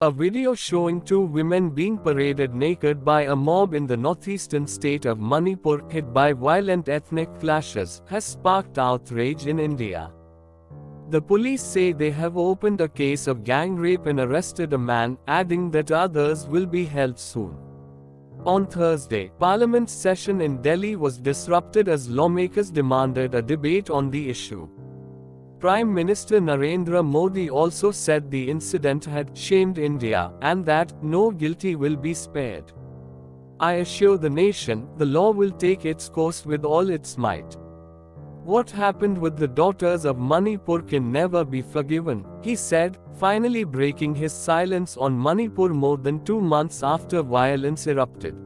A video showing two women being paraded naked by a mob in the northeastern state of Manipur, hit by violent ethnic clashes, has sparked outrage in India. The police say they have opened a case of gang rape and arrested a man, adding that others will be held soon. On Thursday, Parliament's session in Delhi was disrupted as lawmakers demanded a debate on the issue. Prime Minister Narendra Modi also said the incident had shamed India and that no guilty will be spared. "I assure the nation, the law will take its course with all its might. What happened with the daughters of Manipur can never be forgiven," he said, finally breaking his silence on Manipur more than 2 months after violence erupted.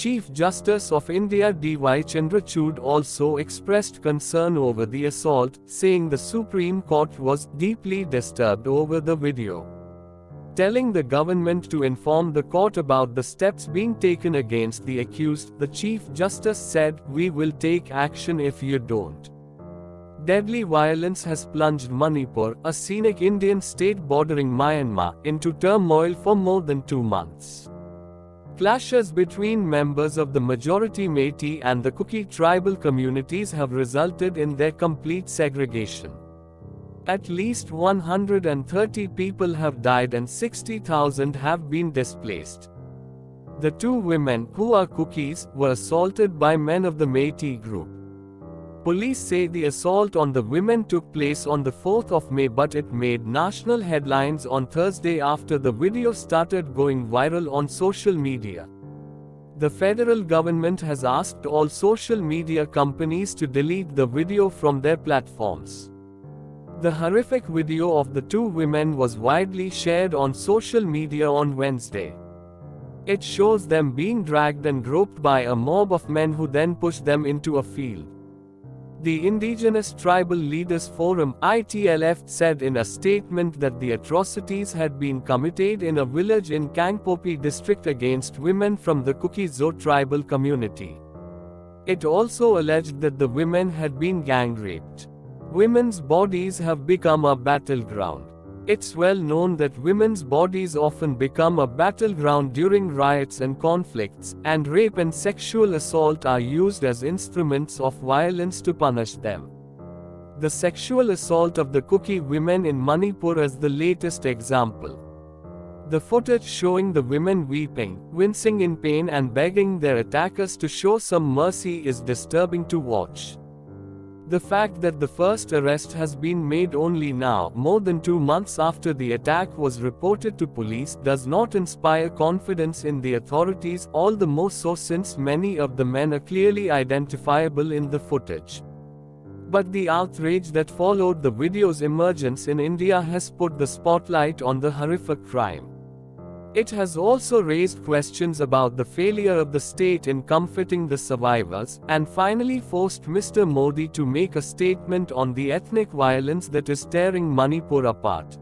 Chief Justice of India D.Y. Chandrachud also expressed concern over the assault, saying the Supreme Court was deeply disturbed over the video. Telling the government to inform the court about the steps being taken against the accused, the Chief Justice said, "We will take action if you don't." Deadly violence has plunged Manipur, a scenic Indian state bordering Myanmar, into turmoil for more than 2 months. Clashes between members of the majority Meitei and the Kuki tribal communities have resulted in their complete segregation. At least 130 people have died and 60,000 have been displaced. The two women, who are Kukis, were assaulted by men of the Meitei group. Police say the assault on the women took place on the 4th of May, but it made national headlines on Thursday after the video started going viral on social media. The federal government has asked all social media companies to delete the video from their platforms. The horrific video of the two women was widely shared on social media on Wednesday. It shows them being dragged and groped by a mob of men who then pushed them into a field. The Indigenous Tribal Leaders Forum (ITLF) said in a statement that the atrocities had been committed in a village in Kangpopi district against women from the Kuki-Zo tribal community. It also alleged that the women had been gang raped. Women's bodies have become a battleground. It's well known that women's bodies often become a battleground during riots and conflicts, and rape and sexual assault are used as instruments of violence to punish them. The sexual assault of the Kuki women in Manipur is the latest example. The footage showing the women weeping, wincing in pain and begging their attackers to show some mercy is disturbing to watch. The fact that the first arrest has been made only now, more than 2 months after the attack was reported to police, does not inspire confidence in the authorities, all the more so since many of the men are clearly identifiable in the footage. But the outrage that followed the video's emergence in India has put the spotlight on the horrific crime. It has also raised questions about the failure of the state in comforting the survivors, and finally forced Mr. Modi to make a statement on the ethnic violence that is tearing Manipur apart.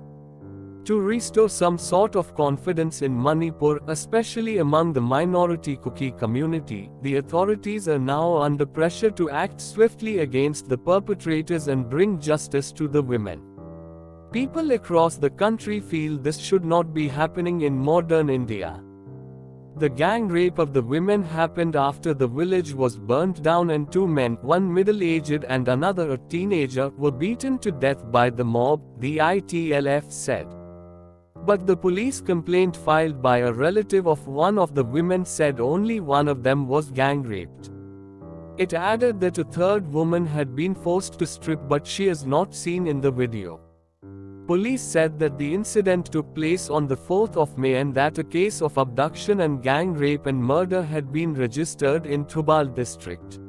To restore some sort of confidence in Manipur, especially among the minority Kuki community, the authorities are now under pressure to act swiftly against the perpetrators and bring justice to the women. People across the country feel this should not be happening in modern India. The gang rape of the women happened after the village was burnt down and two men, one middle-aged and another a teenager, were beaten to death by the mob, the ITLF said. But the police complaint filed by a relative of one of the women said only one of them was gang raped. It added that a third woman had been forced to strip, but she is not seen in the video. Police said that the incident took place on the 4th of May and that a case of abduction and gang rape and murder had been registered in Thubal district.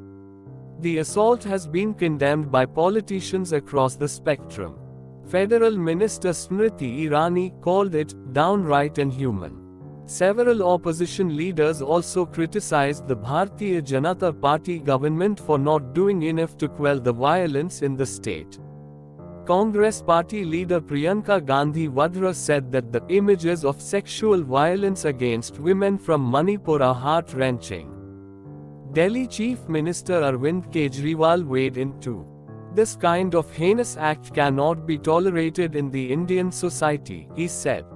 The assault has been condemned by politicians across the spectrum. Federal Minister Smriti Irani called it downright inhuman. Several opposition leaders also criticized the Bharatiya Janata Party government for not doing enough to quell the violence in the state. Congress party leader Priyanka Gandhi Vadra said that the images of sexual violence against women from Manipur are heart-wrenching. Delhi Chief Minister Arvind Kejriwal weighed in too. This kind of heinous act cannot be tolerated in the Indian society, he said.